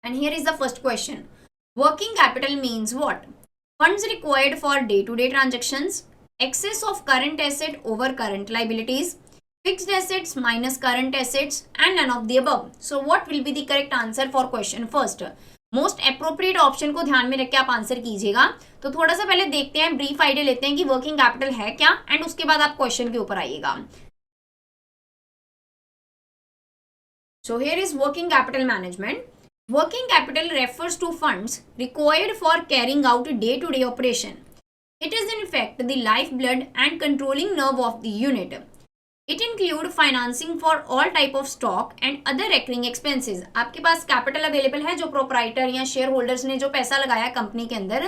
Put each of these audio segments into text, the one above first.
And here is the first question. Working capital means what? Funds required for day-to-day transactions, excess of current asset over current liabilities, fixed assets minus current assets, and none of the above. So what will be the correct answer for question first? Most appropriate option को ध्यान में रख के आप answer कीजिएगा. तो थोड़ा सा पहले देखते हैं, ब्रीफ आइडिया लेते हैं कि वर्किंग कैपिटल है क्या, एंड उसके बाद आप क्वेश्चन के ऊपर आइएगा. So here is working capital management. Working capital refers to funds required for carrying out day-to-day operation. It is in fact the lifeblood and controlling nerve of the unit. It include financing for all type of stock and other recurring expenses. आपके पास capital available है, जो proprietor या share holders ने जो पैसा लगाया company के अंदर,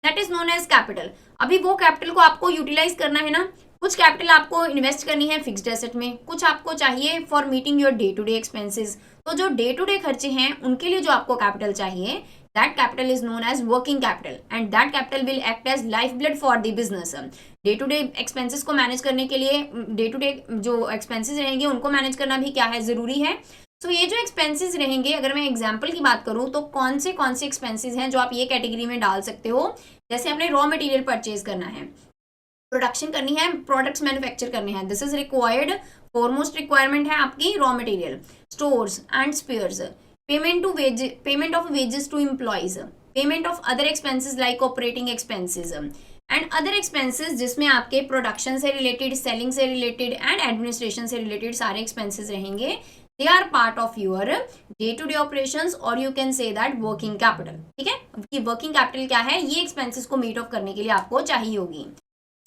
that is known as capital. अभी वो कैपिटल को आपको यूटिलाइज करना है ना. कुछ कैपिटल आपको इन्वेस्ट करनी है फिक्स्ड एसेट में, कुछ आपको चाहिए for meeting your day to day expenses. तो जो डे टू डे खर्चे हैं उनके लिए जो आपको कैपिटल चाहिए, that capital is known as working capital, and that capital will act as life blood for the business. Day to day expenses को मैनेज करने के लिए, डे टू डे जो एक्सपेंसेस रहेंगे उनको मैनेज करना भी क्या है, जरूरी है. सो ये जो एक्सपेंसेस रहेंगे, अगर मैं एग्जांपल की बात करूं तो कौन से एक्सपेंसेस हैं जो आप ये कैटेगरी में डाल सकते हो. जैसे आपने रॉ मटेरियल परचेज करना है, प्रोडक्शन करनी है, प्रोडक्ट्स मैन्युफैक्चर करने हैं, this is required. Foremost requirement है आपकी raw material, stores and spares, payment of wages to employees, payment of other expenses like operating expenses and other expenses, जिसमें आपके प्रोडक्शन से रिलेटेड, सेलिंग से रिलेटेड एंड एडमिनिस्ट्रेशन से related सारे expenses रहेंगे. They are part of your day to day operations, और you can say that working capital. ठीक है, कि वर्किंग कैपिटल क्या है, ये एक्सपेंसेस को मीट ऑफ करने के लिए आपको चाहिए होगी.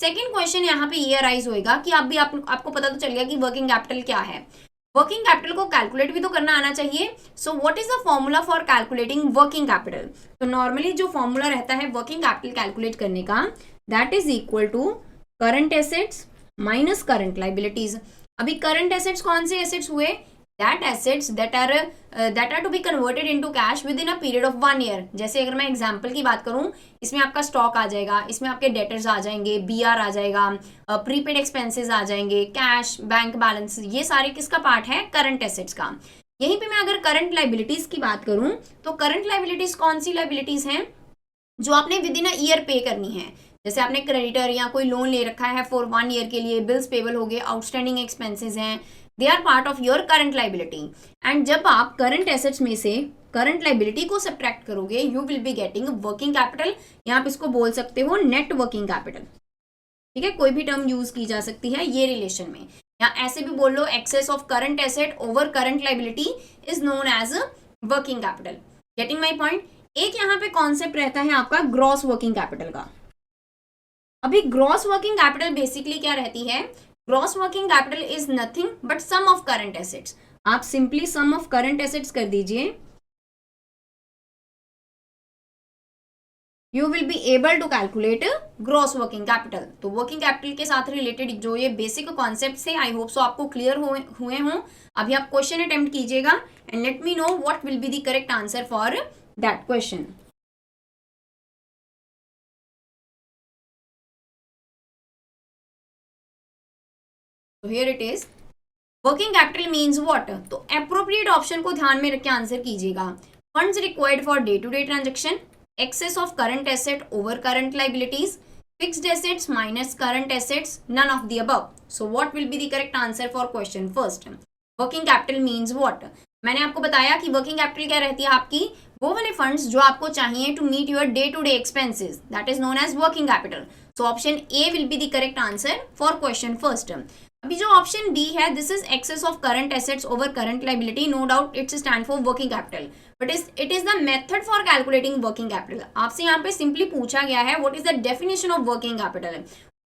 सेकेंड क्वेश्चन यहाँ पे ये अराइज होएगा कि आपको पता तो चल गया कि वर्किंग कैपिटल क्या है. वर्किंग कैपिटल को कैलकुलेट भी तो करना आना चाहिए. So what is the formula for calculating working capital. तो नॉर्मली जो फॉर्मूला रहता है वर्किंग कैपिटल कैलकुलेट करने का, that is equal to current assets minus current liabilities. अभी करंट एसेट्स कौन से एसेट्स हुए, that assets that are to be converted into cash within a period of 1 year. जैसे अगर मैं एग्जांपल की बात करूं, इसमें आपका स्टॉक आ जाएगा, इसमें आपके डेटर्स आ जाएंगे, बीआर आ जाएगा, प्रीपेड एक्सपेंसेस आ जाएंगे, कैश, बैंक बैलेंस, ये सारे किसका पार्ट है, करंट एसेट्स का. यहीं पे मैं अगर करंट लाइबिलिटीज की बात करूं तो करंट लाइबिलिटीज कौन सी लाइबिलिटीज हैं, जो आपने विद इन अ ईयर पे करनी है. जैसे आपने क्रेडिटर या कोई लोन ले रखा है फॉर 1 ईयर के लिए, बिल्स पेबल हो गए, आउटस्टैंडिंग एक्सपेंसेस हैं, they are part of your current liability. And जब आप करंट एसेट्स में से करंट लाइबिलिटी को सब्ट्रैक्ट करोगे, you will be getting working capital, या आप इसको बोल सकते हो नेट वर्किंग कैपिटल. ठीक है, कोई भी टर्म यूज की जा सकती है ये रिलेशन में, या ऐसे भी बोल लो, excess of current asset over current liability is known as working capital. Getting my point. एक यहाँ पे कॉन्सेप्ट रहता है आपका ग्रॉस वर्किंग कैपिटल का. अभी ग्रॉस वर्किंग कैपिटल बेसिकली क्या रहती है, gross working capital is nothing but sum of current assets. आप simply sum of current assets कर दीजिए, you will be able to calculate gross working capital. तो working capital के साथ रिलेटेड जो ये बेसिक कॉन्सेप्ट है, आई होप सो आपको क्लियर हुए हों. अभी आप क्वेश्चन अटेम्प्ट कीजिएगा and let me know what will be the correct answer for that question. तो here it is, working capital means what. तो अप्रोप्रिएट ऑप्शन को ध्यान में रख के आंसर कीजिएगा. Funds required for day to day transaction, excess of current asset over current liabilities, fixed assets minus current assets, none of the above. So what will be the correct answer for question first. Working capital means what. मैंने आपको बताया कि working capital क्या रहती है आपकी, वो वाले फंड्स जो आपको चाहिए to meet your day to day expenses, that is known as working capital. So option A will be the correct answer for question first. अभी जो ऑप्शन बी है, this is excess of current assets over current liability, no doubt it's stand for working capital, but it is the method for calculating working capital. आपसे यहाँ पे simply पूछा गया है what is the definition of working capital.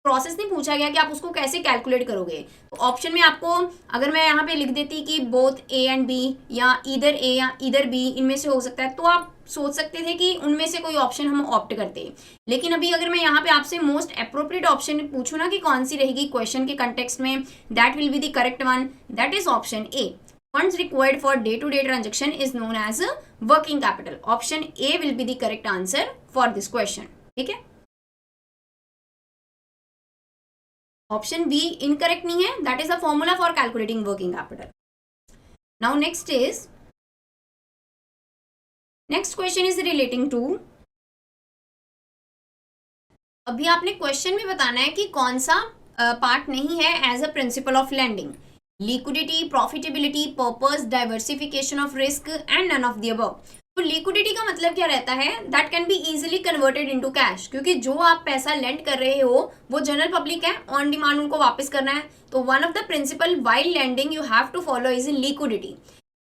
Process नहीं पूछा गया कि आप उसको कैसे कैलकुलेट करोगे. तो ऑप्शन में आपको, अगर मैं यहाँ पे लिख देती कि बोथ ए एंड बी, या इधर ए या इधर बी, इनमें से हो सकता है, तो आप सोच सकते थे कि उनमें से कोई ऑप्शन हम ऑप्ट करते. लेकिन अभी अगर मैं यहाँ पे आपसे मोस्ट अप्रोप्रिएट ऑप्शन पूछूँ ना कि कौन सी रहेगी क्वेश्चन के कंटेक्स्ट में, that will be the correct one, that is option A. Funds required for day to day transaction is known as working capital. Option A will be the correct answer for this question. ठीक है, option B incorrect नहीं है, that is the formula for calculating working capital. Now next is next question is relating to, अभी आपने question में बताना है कि कौन सा पार्ट नहीं है as a principle of lending, liquidity, profitability, purpose, diversification of risk and none of the above. तो लिक्विडिटी का मतलब क्या रहता है, that can be easily converted into cash, क्योंकि जो आप पैसा लेंड कर रहे हो वो जनरल पब्लिक है, ऑन डिमांड उनको वापस करना है, तो one of the principle while lending you have to follow is liquidity.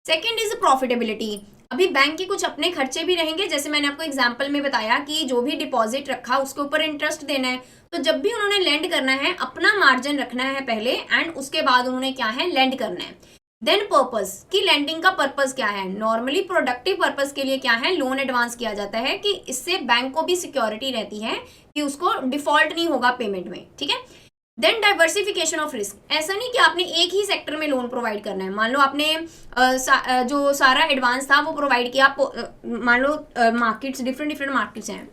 Second is profitability, अभी बैंक के कुछ अपने खर्चे भी रहेंगे, जैसे मैंने आपको एग्जांपल में बताया कि जो भी डिपॉजिट रखा उसके ऊपर इंटरेस्ट देना है, तो जब भी उन्होंने लेंड करना है अपना मार्जिन रखना है पहले, एंड उसके बाद उन्होंने क्या है लेंड करना है। देन पर्पस, कि लेंडिंग का पर्पस क्या है, नॉर्मली प्रोडक्टिव पर्पस के लिए क्या है लोन एडवांस किया जाता है, कि इससे बैंक को भी सिक्योरिटी रहती है कि उसको डिफॉल्ट नहीं होगा पेमेंट में, ठीक है। देन डाइवर्सिफिकेशन ऑफ रिस्क, ऐसा नहीं कि आपने एक ही सेक्टर में लोन प्रोवाइड करना है, मान लो आपने जो सारा एडवांस था वो प्रोवाइड किया, मान लो मार्केट्स डिफरेंट मार्केट्स हैं,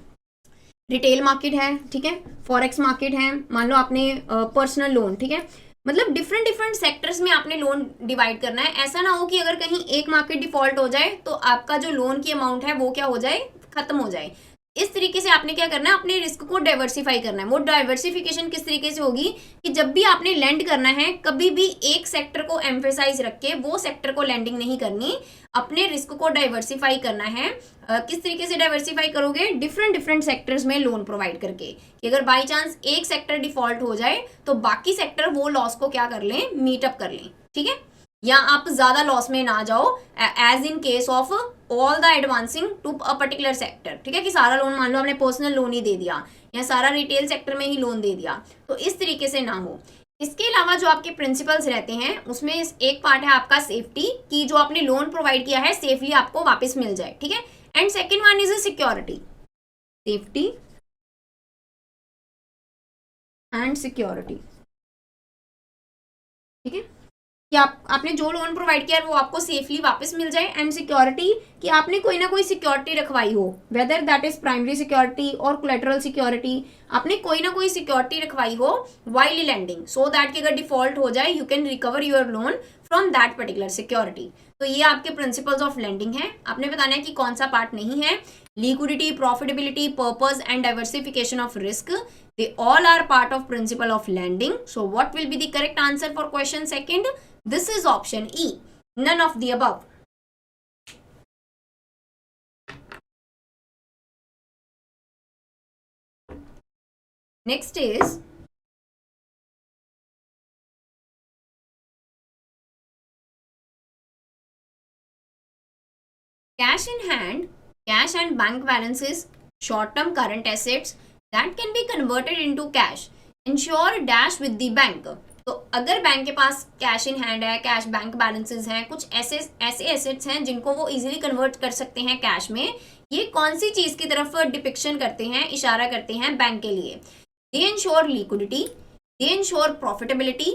रिटेल मार्केट है, ठीक है, फॉरेक्स मार्केट है, मान लो आपने पर्सनल लोन, ठीक है, मतलब डिफरेंट सेक्टर्स में आपने लोन डिवाइड करना है। ऐसा ना हो कि अगर कहीं एक मार्केट डिफॉल्ट हो जाए तो आपका जो लोन की अमाउंट है वो क्या हो जाए, खत्म हो जाए। इस तरीके से आपने क्या करना है, अपने रिस्क को डाइवर्सिफाई करना है। वो डाइवर्सिफिकेशन किस तरीके से होगी कि जब भी आपने लैंड करना है कभी भी एक सेक्टर को एम्फेसाइज रख के वो सेक्टर को लैंडिंग नहीं करनी, अपने रिस्क को डाइवर्सिफाई करना है। किस तरीके से डाइवर्सिफाई करोगे, डिफरेंट सेक्टर्स में लोन प्रोवाइड करके, कि अगर बाई चांस एक सेक्टर डिफॉल्ट हो जाए तो बाकी सेक्टर वो लॉस को क्या कर लें, मीटअप कर लें, ठीक है, या आप ज्यादा लॉस में ना जाओ, as in case of all the advancing to a particular sector, ठीक है, कि सारा लोन मान लो आपने पर्सनल लोन ही दे दिया या सारा रिटेल सेक्टर में ही लोन दे दिया, तो इस तरीके से ना हो। इसके अलावा जो आपके प्रिंसिपल्स रहते हैं उसमें एक पार्ट है आपका सेफ्टी, कि जो आपने लोन प्रोवाइड किया है सेफली आपको वापस मिल जाए, ठीक है, and second one is security, safety and security, ठीक है, कि आपने जो लोन प्रोवाइड किया है वो आपको सेफली वापस मिल जाए, एंड सिक्योरिटी कि आपने कोई ना कोई सिक्योरिटी रखवाई हो, whether that is primary security और कोलैटरल सिक्योरिटी, आपने कोई ना कोई सिक्योरिटी रखवाई हो वाइल लैंडिंग, सो दैट कि अगर डिफॉल्ट हो जाए you can recover your loan from that particular security. तो ये आपके प्रिंसिपल्स ऑफ लैंडिंग है। आपने बताना है कि कौन सा पार्ट नहीं है, liquidity, profitability, purpose and diversification of risk, they all are part of principle of lending. So what will be the correct answer for question second? This is option E, none of the above. Next is cash in hand, cash and bank balances, short term current assets that can be converted into cash, ensure dash with the bank. तो अगर bank के पास cash in hand है, cash bank balances हैं, कुछ ऐसे assets हैं जिनको वो इजीली कन्वर्ट कर सकते हैं कैश में, ये कौन सी चीज की तरफ डिपिक्शन करते हैं, इशारा करते हैं बैंक के लिए, they ensure liquidity, they ensure profitability,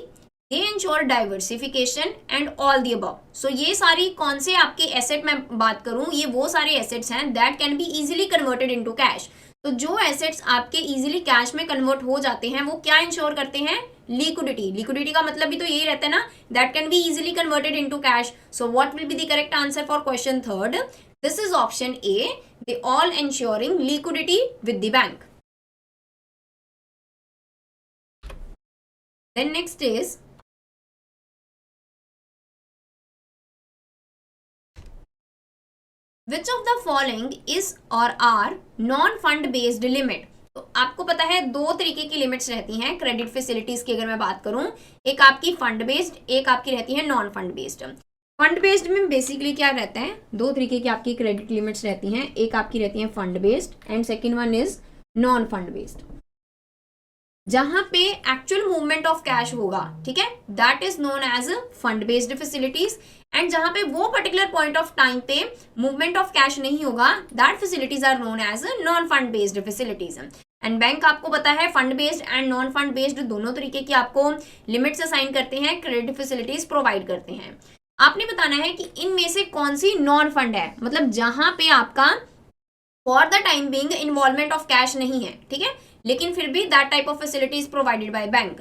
they ensure diversification and all the above. So ये सारी कौन से आपके एसेट में बात करूं, ये वो सारे एसेट्स हैं that can be easily converted into cash. तो जो एसेट्स आपके इजीली कैश में कन्वर्ट हो जाते हैं वो क्या इंश्योर करते हैं, लिक्विडिटी। लिक्विडिटी का मतलब भी तो यही रहता है ना, that can be easily converted into cash. So what will be the correct answer for question third? This is option A, they all ensuring liquidity with the bank. Then next is which of the following is or are non-fund based limit? तो आपको पता है दो तरीके की limits रहती हैं credit facilities की। अगर मैं बात करूं, एक आपकी फंड बेस्ड, एक आपकी रहती है non fund based. Fund based में बेसिकली क्या रहता है, दो तरीके की आपकी क्रेडिट लिमिट्स रहती हैं, एक आपकी रहती है fund based and second one is non fund based. जहां पे एक्चुअल मूवमेंट ऑफ कैश होगा, ठीक है, that is known as fund based facilities, and जहां पे वो पर्टिकुलर पॉइंट ऑफ टाइम पे मूवमेंट ऑफ कैश नहीं होगा, that facilities are known as non fund based facilities. And bank आपको पता है fund based and non fund based दोनों तरीके की आपको लिमिट्स असाइन करते हैं, क्रेडिट फैसिलिटीज प्रोवाइड करते हैं। आपने बताना है कि इनमें से कौन सी नॉन फंड है, मतलब जहां पे आपका for the time being involvement of cash नहीं है, ठीक है, लेकिन फिर भी that type of facility is provided by bank.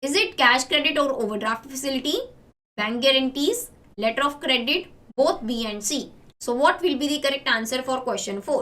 Is it cash credit और overdraft facility, bank guarantees, letter of credit, both B and C? So what will be the correct answer for question 4?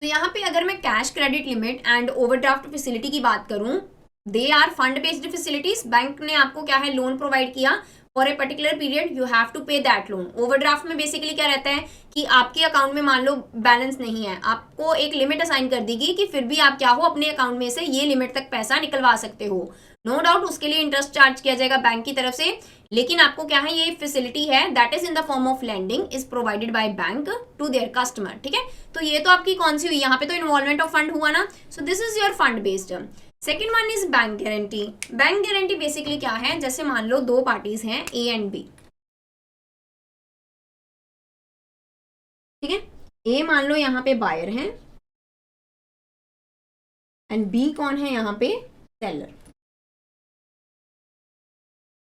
तो यहाँ पे अगर मैं cash credit limit and overdraft facility की बात करूं, they are fund based facilities. Bank ने आपको क्या है, लोन प्रोवाइड किया for a particular period, you have to pay that loan. Overdraft में बेसिकली क्या रहता है कि आपके अकाउंट में मान लो बैलेंस नहीं है, आपको एक लिमिट असाइन कर देगी कि फिर भी आप क्या हो, अपने अकाउंट में से ये लिमिट तक पैसा निकलवा सकते हो। नो डाउट उसके लिए इंटरेस्ट चार्ज किया जाएगा बैंक की तरफ से, लेकिन आपको क्या है, ये फैसिलिटी है that is in the form of lending is provided by bank to their customer. ठीक है, तो ये तो आपकी कौन सी हुई, यहाँ पे तो इन्वॉल्वमेंट ऑफ फंड हुआ ना, so this is your fund based. Second one is bank guarantee. Bank guarantee basically क्या है, जैसे मान लो दो पार्टीज हैं ए एंड बी, ठीक है, ए मान लो यहाँ पे बायर है एंड बी कौन है यहाँ पे, सेलर।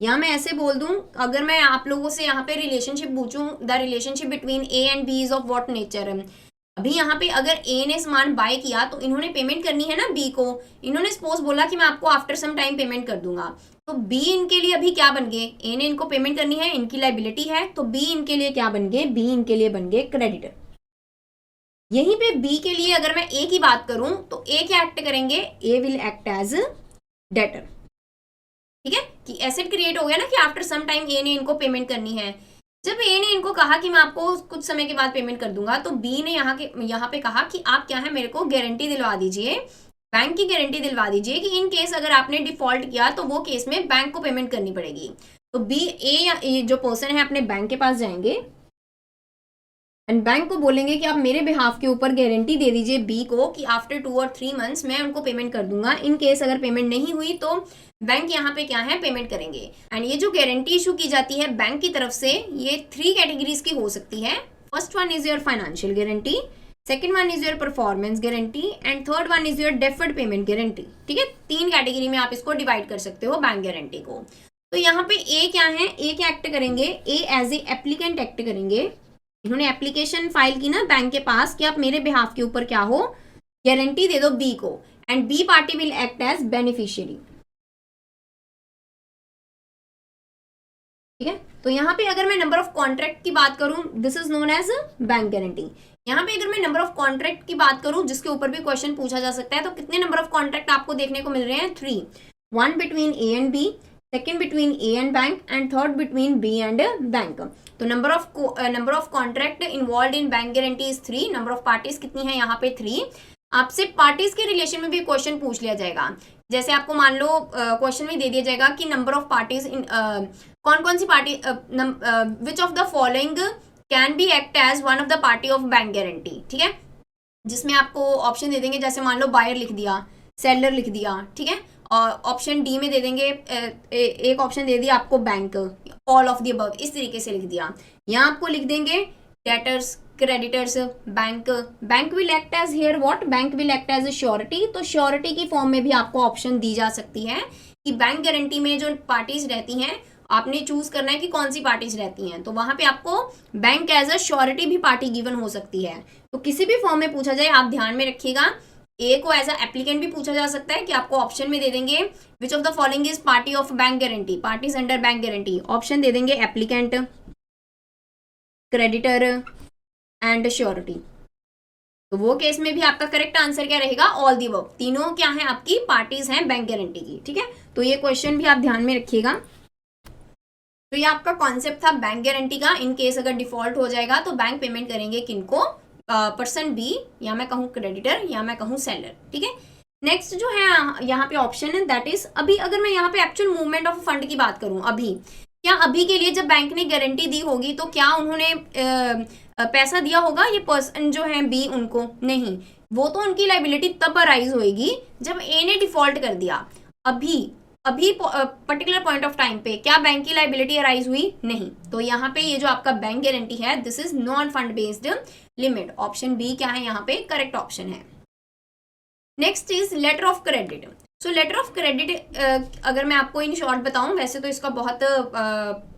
या मैं ऐसे बोल दूं, अगर मैं आप लोगों से यहाँ पे रिलेशनशिप पूछूं, the relationship between A and B is of what nature. अभी यहाँ पे अगर ए ने सामान बाय किया तो इन्होंने पेमेंट करनी है ना बी को, इन्होंने सपोज बोला कि मैं आपको आफ्टर सम टाइम पेमेंट कर दूंगा, तो बी इनके लिए अभी क्या बन गए, ए ने इनको पेमेंट करनी है, इनकी लाइबिलिटी है, तो बी इनके लिए क्या बन गए, बी इनके लिए बन गए क्रेडिटर। यहीं पे बी के लिए अगर मैं ए की बात करूं तो ए क्या एक्ट करेंगे, ए विल एक्ट एज डेटर। ठीक है, कि एसेट क्रिएट हो गया ना कि आफ्टर सम टाइम ए ने इनको पेमेंट करनी है। जब ए ने इनको कहा कि मैं आपको कुछ समय के बाद पेमेंट कर दूंगा, तो बी ने यहाँ पे कहा कि आप क्या है, मेरे को गारंटी दिलवा दीजिए, बैंक की गारंटी दिलवा दीजिए कि इन केस अगर आपने डिफॉल्ट किया तो वो केस में बैंक को पेमेंट करनी पड़ेगी। तो बी ए जो पर्सन है अपने बैंक के पास जाएंगे एंड बैंक को बोलेंगे कि आप मेरे बिहाफ के ऊपर गारंटी दे दीजिए बी को कि आफ्टर 2 और 3 मंथ्स मैं उनको पेमेंट कर दूंगा। इन केस अगर पेमेंट नहीं हुई तो बैंक यहाँ पे क्या है, पेमेंट करेंगे। एंड ये जो गारंटी इशू की जाती है बैंक की तरफ से, ये 3 कैटेगरीज की हो सकती है। First one is your financial guarantee, second one is your performance guarantee and third one is your deferred payment guarantee. ठीक है, 3 कैटेगरी में आप इसको डिवाइड कर सकते हो बैंक गारंटी को। तो यहाँ पे ए क्या है, ए क्या एक्ट करेंगे, ए एज ए एप्लीकेंट एक्ट करेंगे। इन्होंने एप्लीकेशन फाइल की ना बैंक के पास कि आप मेरे बिहाफ के ऊपर क्या हो, गारंटी दे दो बी को, and B party will act as beneficiary. ठीक है, तो यहाँ पे अगर मैं नंबर ऑफ कॉन्ट्रैक्ट की बात करूं, this is known as bank guarantee. यहाँ पे अगर मैं नंबर ऑफ कॉन्ट्रैक्ट की बात करूं, जिसके ऊपर भी क्वेश्चन पूछा जा सकता है, तो कितने नंबर ऑफ कॉन्ट्रैक्ट आपको देखने को मिल रहे हैं, 3। 1 between A and B, second between A and bank and third between B and bank. तो number of contract involve in bank guarantee is 3। Number of parties कितनी है यहाँ पे, 3। आपसे पार्टीज के रिलेशन में भी क्वेश्चन पूछ लिया जाएगा। जैसे आपको मान लो क्वेश्चन में दे दिया जाएगा कि नंबर ऑफ पार्टीज इन कौन कौन सी party, which of the following can be act as one of the party of bank guarantee. ठीक है, जिसमें आपको ऑप्शन दे देंगे, जैसे मान लो बायर लिख दिया, सेलर लिख दिया, ठीक है, और ऑप्शन डी में दे देंगे एक ऑप्शन दे दिया आपको bank, all of the above, इस तरीके से लिख दिया। यहाँ आपको लिख देंगे debtors, creditors, bank. Bank will act as here what, bank will act as a surety. तो श्योरिटी की फॉर्म में भी आपको ऑप्शन दी जा सकती है कि बैंक गारंटी में जो पार्टीज रहती हैं, आपने चूज करना है कि कौन सी पार्टीज रहती हैं, तो वहां पे आपको बैंक एज अ श्योरिटी भी पार्टी गिवन हो सकती है। तो किसी भी फॉर्म में पूछा जाए, आप ध्यान में रखिएगा, ए को एज अ एप्लीकेंट भी पूछा जा सकता है कि आपको ऑप्शन में दे देंगे which of the following is party of bank guarantee, parties under bank guarantee. Option दे देंगे एप्लीकेंट, क्रेडिटर एंड श्योरिटी। तो वो केस में भी आपका करेक्ट आंसर क्या रहेगा, ऑल दी अबव। तीनों क्या है, आपकी पार्टीज हैं बैंक गारंटी की। ठीक है, तो ये क्वेश्चन भी आप ध्यान में रखिएगा। तो ये आपका कॉन्सेप्ट था बैंक गारंटी का। इन केस अगर डिफॉल्ट हो जाएगा तो बैंक पेमेंट करेंगे किनको, पर्सन बी, या मैं कहूँ क्रेडिटर, या मैं कहूँ सेलर। ठीक है, नेक्स्ट जो है यहाँ पे ऑप्शन है दैट इज, अभी अगर मैं यहाँ पे एक्चुअल मूवमेंट ऑफ फंड की बात करूँ, अभी क्या अभी के लिए जब बैंक ने गारंटी दी होगी तो क्या उन्होंने पैसा दिया होगा ये पर्सन जो है बी उनको, नहीं, वो तो उनकी लाइबिलिटी तब अराइज होगी जब ए ने डिफॉल्ट कर दिया। अभी पर्टिकुलर पॉइंट ऑफ टाइम पे क्या बैंक की लाइबिलिटी अराइज हुई, नहीं। तो यहाँ पे ये जो आपका बैंक गारंटी है, this is non fund based limit. Option B क्या है यहाँ पे करेक्ट ऑप्शन है। Next is letter of credit. So letter of credit अगर मैं आपको इन शॉर्ट बताऊं, वैसे तो इसका बहुत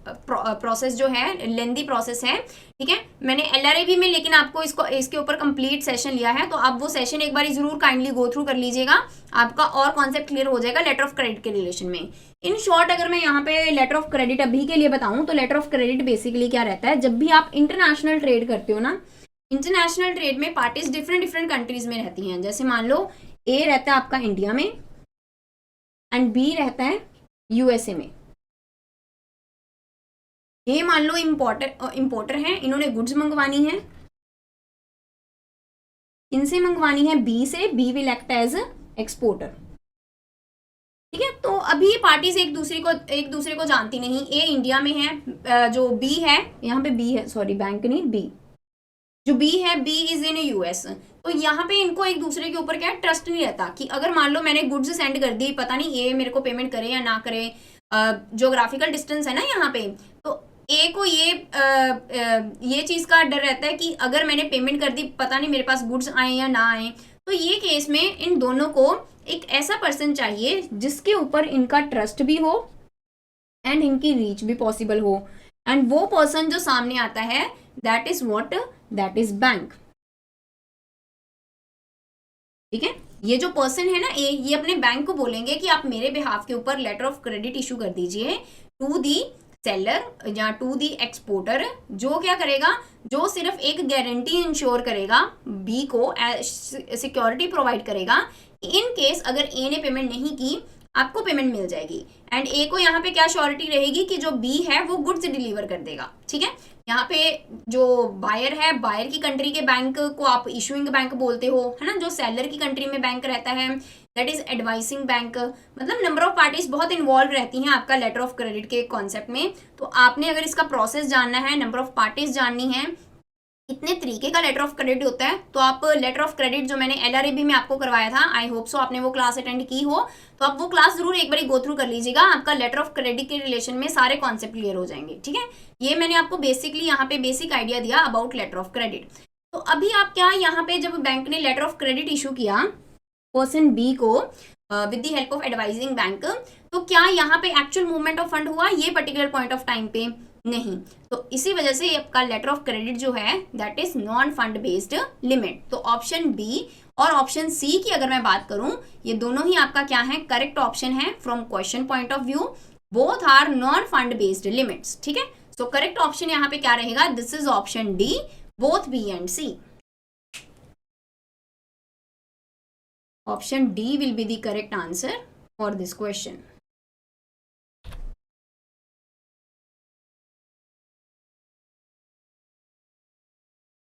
प्रोसेस जो है लेंदी प्रोसेस है, ठीक है। मैंने LRAB में लेकिन आपको इसके ऊपर कंप्लीट सेशन लिया है, तो आप वो सेशन एक बार जरूर काइंडली गो थ्रू कर लीजिएगा, आपका और कॉन्सेप्ट क्लियर हो जाएगा लेटर ऑफ क्रेडिट के रिलेशन में। इन शॉर्ट अगर मैं यहाँ पे लेटर ऑफ क्रेडिट अभी के लिए बताऊं, तो लेटर ऑफ क्रेडिट बेसिकली क्या रहता है, जब भी आप इंटरनेशनल ट्रेड करते हो ना, इंटरनेशनल ट्रेड में पार्टीज डिफरेंट डिफरेंट कंट्रीज में रहती हैं। जैसे मान लो ए रहता है आपका इंडिया में एंड बी रहता है USA में। ये मान लो इंपोर्टर हैं, इन्होंने गुड्स मंगवानी है, इनसे मंगवानी है बी से, B will act as exporter, ठीक है। तो अभी पार्टीज एक दूसरे को जानती नहीं। ए इंडिया में है, जो बी है, यहाँ पे बी है, सॉरी बैंक नहीं, बी जो बी है, बी इज इन US। तो यहाँ पे इनको एक दूसरे के ऊपर क्या ट्रस्ट नहीं रहता कि अगर मान लो मैंने गुड्स सेंड कर दी, पता नहीं ए मेरे को पेमेंट करे या ना करे, ज्योग्राफिकल डिस्टेंस है ना यहाँ पे, तो ए को ये चीज का डर रहता है कि अगर मैंने पेमेंट कर दी, पता नहीं मेरे पास गुड्स आए या ना आए। तो ये केस में इन दोनों को एक ऐसा पर्सन चाहिए जिसके ऊपर इनका ट्रस्ट भी हो एंड इनकी रीच भी पॉसिबल हो, एंड वो पर्सन जो सामने आता है that is what, that is bank, ठीक है। ये जो पर्सन है ना ये अपने बैंक को बोलेंगे कि आप मेरे बिहाफ के ऊपर लेटर ऑफ क्रेडिट इशू कर दीजिए टू दी सेलर या टू दी एक्सपोर्टर, जो क्या करेगा, जो सिर्फ एक गारंटी इंश्योर करेगा, बी को सिक्योरिटी प्रोवाइड करेगा, इन केस अगर ए ने पेमेंट नहीं की आपको पेमेंट मिल जाएगी। एंड ए को यहाँ पे क्या श्योरिटी रहेगी कि जो बी है वो गुड्स डिलीवर कर देगा, ठीक है। यहाँ पे जो बायर है, बायर की कंट्री के बैंक को आप इशूइंग बैंक बोलते हो, है ना। जो सेलर की कंट्री में बैंक रहता है दैट इज एडवाइसिंग बैंक। मतलब नंबर ऑफ पार्टीज बहुत इन्वॉल्व रहती हैं आपका लेटर ऑफ क्रेडिट के कॉन्सेप्ट में। तो आपने अगर इसका प्रोसेस जानना है, नंबर ऑफ पार्टीज जाननी है, इतने तरीके का लेटर ऑफ क्रेडिट होता है, तो आप लेटर ऑफ क्रेडिट जो मैंने LRAB में आपको करवाया था, आई होप सो आपने वो क्लास अटेंड की हो, तो आप वो क्लास जरूर एक बार गो थ्रू कर लीजिएगा, आपका लेटर ऑफ क्रेडिट के रिलेशन में सारे कॉन्सेप्ट क्लियर हो जाएंगे, ठीक है। ये मैंने आपको बेसिकली यहाँ पे बेसिक आइडिया दिया अबाउट लेटर ऑफ क्रेडिट। तो अभी आप क्या यहाँ पे जब बैंक ने लेटर ऑफ क्रेडिट इशू किया पर्सन बी को with the help of advising bank, तो क्या यहाँ पे एक्चुअल मूवमेंट ऑफ फंड हुआ ये पर्टिकुलर पॉइंट ऑफ टाइम पे? नहीं। तो इसी वजह से आपका लेटर ऑफ क्रेडिट जो है that is non fund based limit. तो ऑप्शन बी और ऑप्शन सी की अगर मैं बात करूं, ये दोनों ही आपका क्या है, करेक्ट ऑप्शन है from question point of view. Both are non fund based limits, ठीक है। सो करेक्ट ऑप्शन यहाँ पे क्या रहेगा, this is option D, both B and C. Option D will be the correct answer for this question.